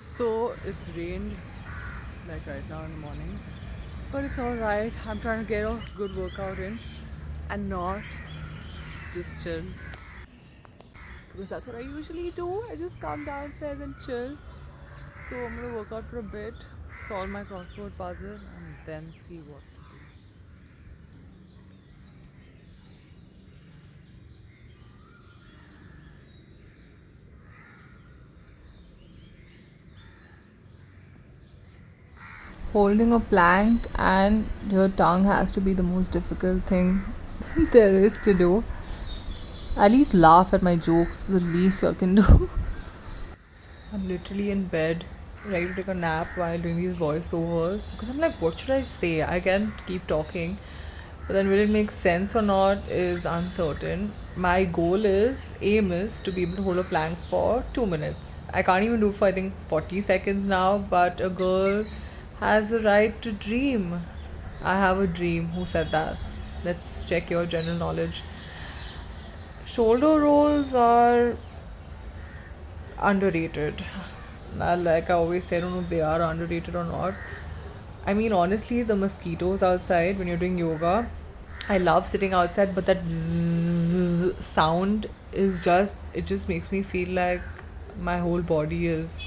So it's rained like right now in the morning, but it's alright. I'm trying to get a good workout in and not just chill because that's what I usually do. I just come downstairs and chill. So I'm gonna work out for a bit, solve my crossword puzzle, and then see what to do. Holding a plank and your tongue has to be the most difficult thing there is to do. At least laugh at my jokes, the least you can do. I'm literally in bed, ready to take a nap while doing these voiceovers because I'm like, what should I say? I can't keep talking, but then will it make sense or not is uncertain. My aim is to be able to hold a plank for 2 minutes. I can't even do it for I think 40 seconds now, but a girl has a right to dream. I have a dream. Who said that? Let's check your general knowledge. Shoulder rolls are underrated. Like I always say, I don't know if they are underrated or not. I mean, honestly, the mosquitoes outside when you're doing yoga, I love sitting outside, but that zzz sound is just, it just makes me feel like my whole body is,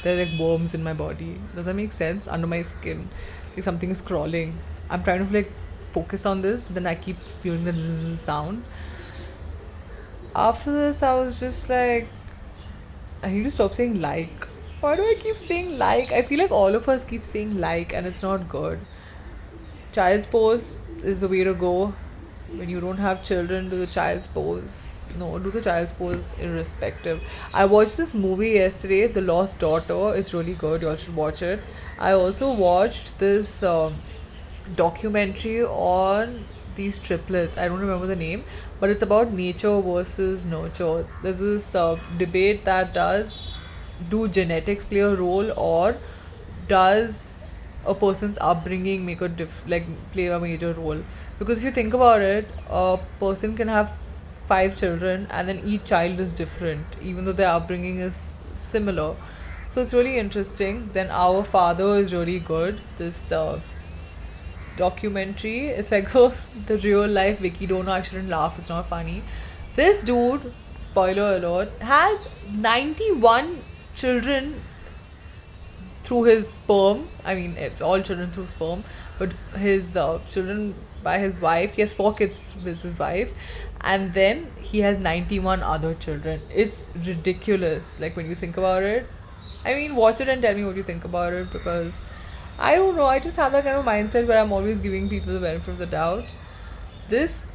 there are like worms in my body. Does that make sense? Under my skin. Like something is crawling. I'm trying to like focus on this, but then I keep feeling the zzz sound. After this, I was just like, I need to stop saying like. Why do I keep saying like? I feel like all of us keep saying like, and it's not good. Child's pose is the way to go. When you don't have children, do the child's pose. No, do the child's pose irrespective. I watched this movie yesterday, The Lost Daughter. It's really good. You all should watch it. I also watched this documentary on these triplets. I don't remember the name, but it's about nature versus nurture. There's this debate that do genetics play a role, or does a person's upbringing make a play a major role? Because if you think about it, a person can have 5 children and then each child is different even though their upbringing is similar. So it's really interesting. Then Our Father is really good. This documentary. It's like the real life Vicky Dono. I shouldn't laugh. It's not funny. This dude, spoiler alert, has 91 children through his sperm. I mean, all children through sperm, but his children by his wife. He has 4 kids with his wife, and then he has 91 other children. It's ridiculous. Like when you think about it. I mean, watch it and tell me what you think about it because I don't know. I just have that kind of mindset where I'm always giving people the benefit of the doubt. This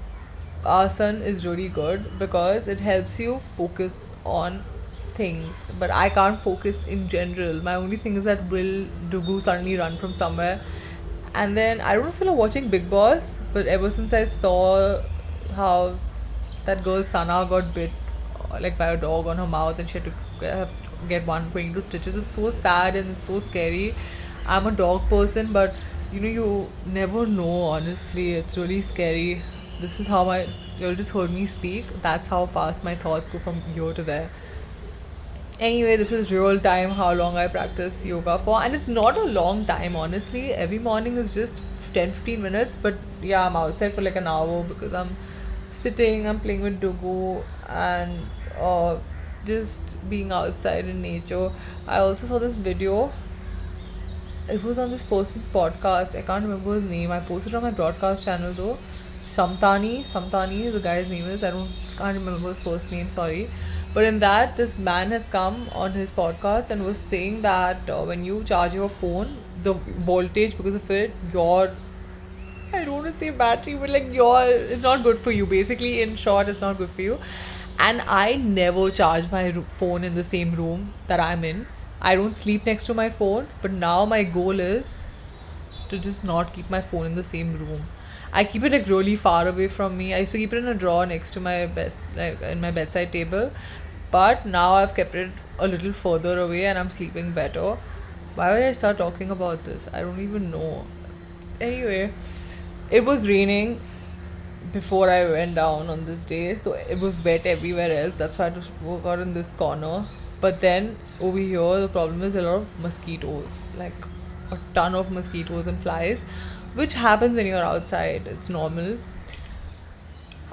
asana is really good because it helps you focus on things, but I can't focus in general. My only thing is that will Dugu suddenly run from somewhere, and then I don't know if you're watching Big Boss, but ever since I saw how that girl Sana got bit like by a dog on her mouth and she had to get 122 stitches, it's so sad and it's so scary. I'm a dog person, but you never know. Honestly, it's really scary. This is how you'll just heard me speak. That's how fast my thoughts go from here to there. Anyway, this is real time how long I practice yoga for, and it's not a long time, honestly. Every morning is just 10-15 minutes, but yeah, I'm outside for like an hour because I'm sitting, I'm playing with Dugu, and just being outside in nature. I also saw this video. It was on this person's podcast. I can't remember his name. I posted it on my broadcast channel though. Samtani, the guy's name is. I don't can't remember his first name. Sorry, but in that, this man has come on his podcast and was saying that when you charge your phone, the voltage because of it, your I don't want to say battery, but like it's not good for you. Basically, in short, it's not good for you. And I never charge my phone in the same room that I'm in. I don't sleep next to my phone, but now my goal is to just not keep my phone in the same room. I keep it like really far away from me. I used to keep it in a drawer next to my bed, like in my bedside table, but now I've kept it a little further away and I'm sleeping better. Why would I start talking about this? I don't even know. Anyway, it was raining. before I went down on this day, so it was wet everywhere else. That's why I just work out in this corner. But then over here, the problem is a lot of mosquitoes, like a ton of mosquitoes and flies, which happens when you're outside. It's normal.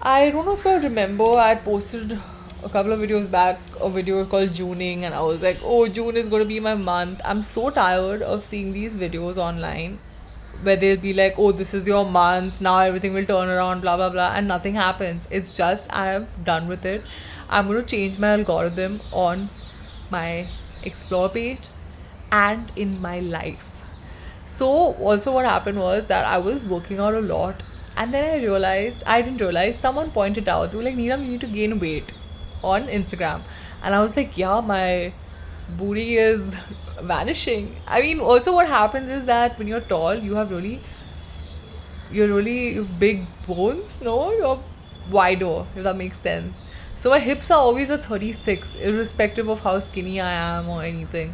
I don't know if you remember, I had posted a couple of videos back a video called Juning, and I was like, oh, June is going to be my month. I'm so tired of seeing these videos online where they'll be like, oh, this is your month, now everything will turn around, blah blah blah, and nothing happens. It's just I have done with it. I'm going to change my algorithm on my explore page and in my life. So also what happened was that I was working out a lot, and then I didn't realize, someone pointed out, they were like, Neelam, you need to gain weight on Instagram. And I was like, yeah, my booty is vanishing. I mean, also what happens is that when you're tall, you've big bones, no? You're wider, if that makes sense. So my hips are always a 36, irrespective of how skinny I am or anything.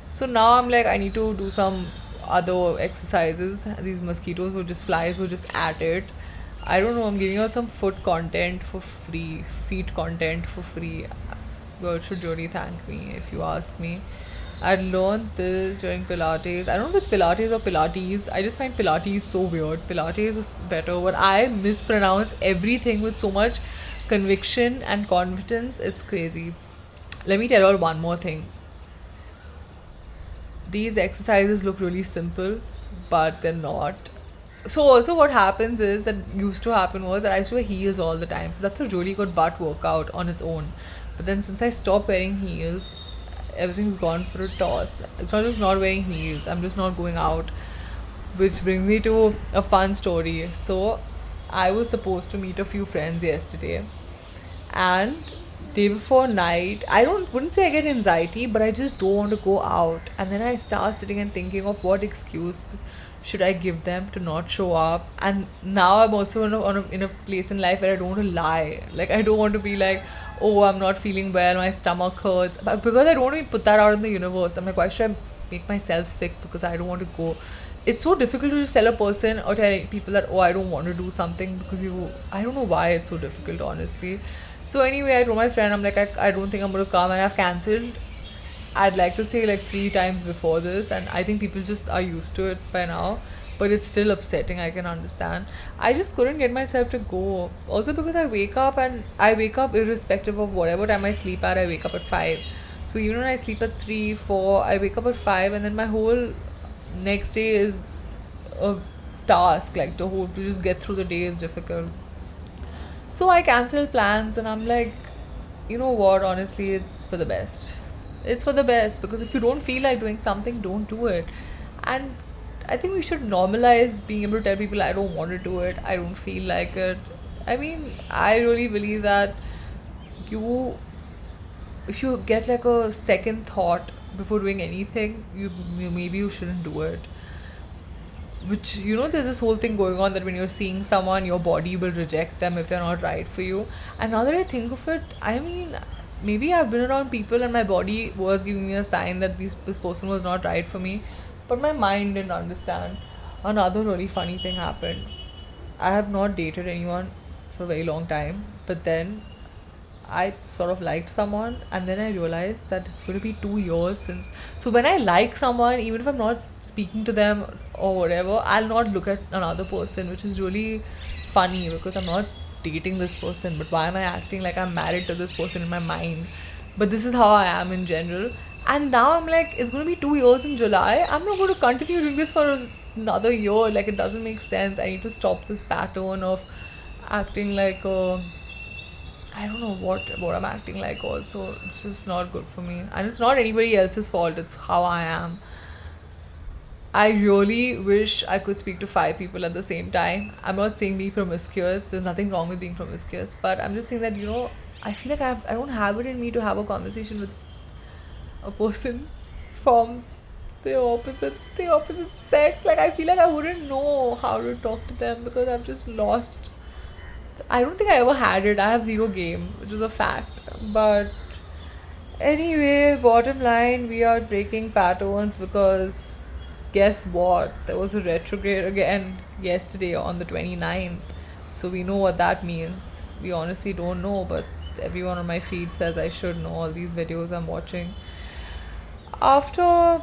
So now I'm like, I need to do some other exercises. These mosquitoes were just flies were just at it. I don't know, I'm giving out some foot content for free, feet content for free. God should really thank me if you ask me. I learned this during Pilates. I don't know if it's Pilates or Pilates. I just find Pilates so weird. Pilates is better, but I mispronounce everything with so much conviction and confidence. It's crazy. Let me tell you all one more thing. These exercises look really simple, but they're not. So also what happens is that used to happen was that I used to wear heels all the time. So that's a really good butt workout on its own. But then since I stopped wearing heels, everything's gone for a toss. It's not just not wearing heels, I'm just not going out. Which brings me to a fun story. So I was supposed to meet a few friends yesterday, and day before night, I don't wouldn't say I get anxiety, but I just don't want to go out. And then I start sitting and thinking of what excuse should I give them to not show up. And now I'm also in a place in life where I don't want to lie. Like, I don't want to be like, oh, I'm not feeling well, my stomach hurts, but because I don't want to put that out in the universe. I'm like, why should I make myself sick because I don't want to go? It's so difficult to just tell a person or tell people that, oh, I don't want to do something, because I don't know why it's so difficult, honestly. So anyway, I told my friend, I'm like, I don't think I'm going to come, and I've cancelled, I'd like to say, like 3 times before this, and I think people just are used to it by now. But it's still upsetting, I can understand. I just couldn't get myself to go. Also because I wake up irrespective of whatever time I sleep at, I wake up at 5. So even when I sleep at 3, 4, I wake up at 5, and then my whole next day is a task. Like, to just get through the day is difficult. So I cancelled plans, and I'm like, you know what, honestly, it's for the best. It's for the best, because if you don't feel like doing something, don't do it. And I think we should normalize being able to tell people, I don't want to do it, I don't feel like it. I mean, I really believe that you, if you get like a second thought before doing anything, maybe you shouldn't do it. Which, there's this whole thing going on that when you're seeing someone, your body will reject them if they're not right for you. And now that I think of it, I mean, maybe I've been around people and my body was giving me a sign that this person was not right for me, but my mind didn't understand. Another really funny thing happened. I have not dated anyone for a very long time, but then I sort of liked someone, and then I realized that it's going to be 2 years since. So when I like someone, even if I'm not speaking to them or whatever, I'll not look at another person, which is really funny because I'm not dating this person. But why am I acting like I'm married to this person in my mind? But this is how I am in general. And now I'm like, it's going to be 2 years in July. I'm not going to continue doing this for another year. Like, it doesn't make sense. I need to stop this pattern of acting like a, I don't know what I'm acting like also. It's just not good for me. And it's not anybody else's fault. It's how I am. I really wish I could speak to 5 people at the same time. I'm not saying be promiscuous. There's nothing wrong with being promiscuous. But I'm just saying that, I feel like I don't have it in me to have a conversation with a person from the opposite sex. Like, I feel like I wouldn't know how to talk to them because I've just lost. I don't think I ever had it. I have zero game, which is a fact. But anyway, bottom line, we are breaking patterns because guess what? There was a retrograde again yesterday on the 29th. So we know what that means. We honestly don't know, but everyone on my feed says I should know all these videos I'm watching. After a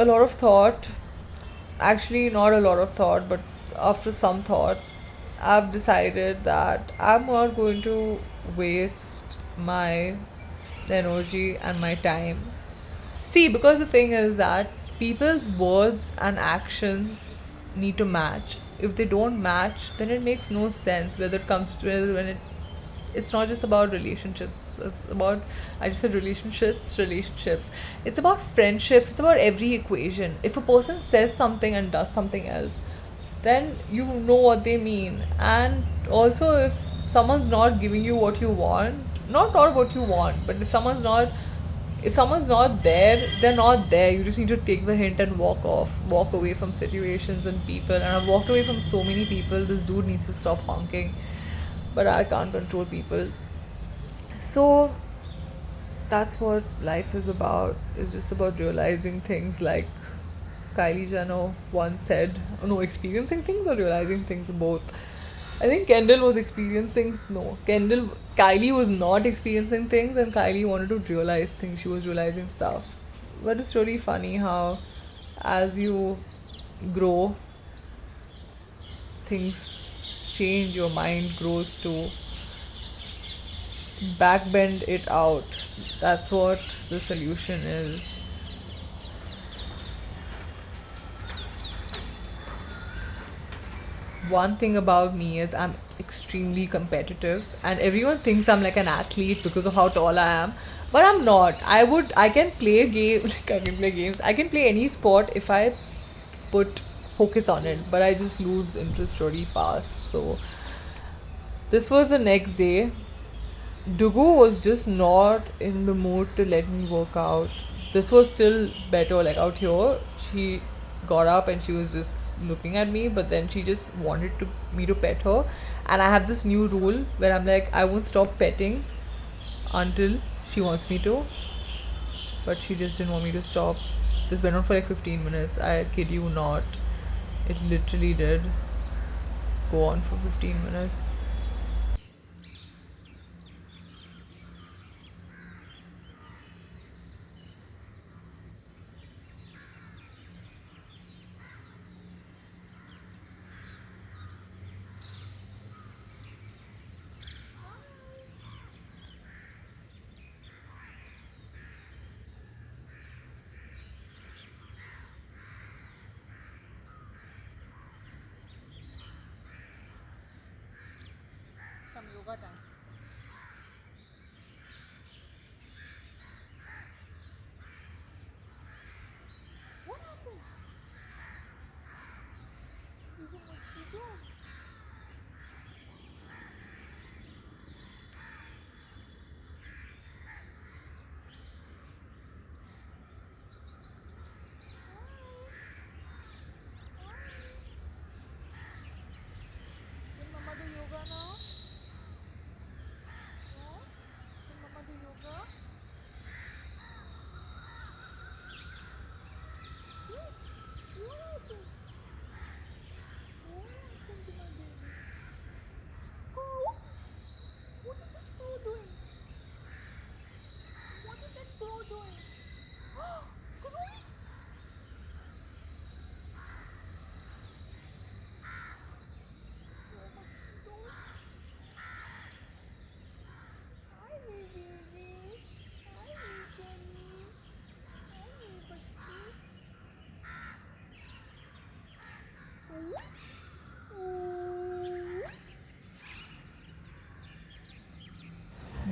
lot of thought, actually, not a lot of thought, but after some thought, I've decided that I'm not going to waste my energy and my time. See, because the thing is that people's words and actions need to match. If they don't match, then it makes no sense whether it comes to when it's not just about relationships. It's about, I just said relationships. It's about friendships. It's about every equation. If a person says something and does something else, then you know what they mean. And also, if someone's not giving you what you want, not what you want, but if someone's not there, they're not there. You just need to take the hint and walk away from situations and people. And I've walked away from so many people. This dude needs to stop honking, but I can't control people. So that's what life is about. It's just about realizing things, like Kylie Jenner once said. Oh, no, experiencing things or realizing things, both. I think Kylie was not experiencing things, and Kylie wanted to realize things. She was realizing stuff. But it's really funny how, as you grow, things change, your mind grows to backbend it out. That's what the solution is. One thing about me is I'm extremely competitive, and everyone thinks I'm like an athlete because of how tall I am, but I'm not. I can play game like I can play games. I can play any sport if I put focus on it, but I just lose interest really fast. So this was the next day. Dugu was just not in the mood to let me work out. This was still better, like out here. She got up and she was just looking at me, but then she just wanted me to pet her. And I have this new rule where I'm like, I won't stop petting until she wants me to. But she just didn't want me to stop. This went on for like 15 minutes. I kid you not. It literally did go on for 15 minutes. Some yoga time. What happened? You can make video. Will Mama do yoga now? No? Will Mama do yoga? Yes. You like it. What happened to my baby? Oh! What is that crow doing? What is that crow doing? Chloe! Oh, mosquitoes. Hi, baby. Hi, baby. Hi, baby.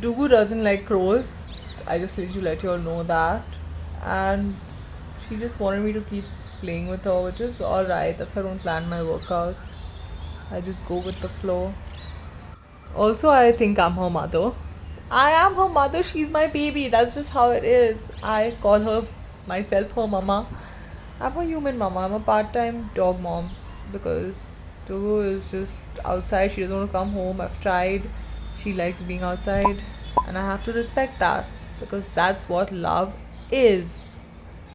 Dugu doesn't like crows. I just need to let you all know that. And she just wanted me to keep playing with her, which is alright. That's why I don't plan my workouts. I just go with the flow. Also, I think I'm her mother. I am her mother. She's my baby. That's just how it is. I call her myself her mama. I'm a human mama. I'm a part-time dog mom because Togo is just outside. She doesn't want to come home. I've tried. She likes being outside, and I have to respect that because that's what love is.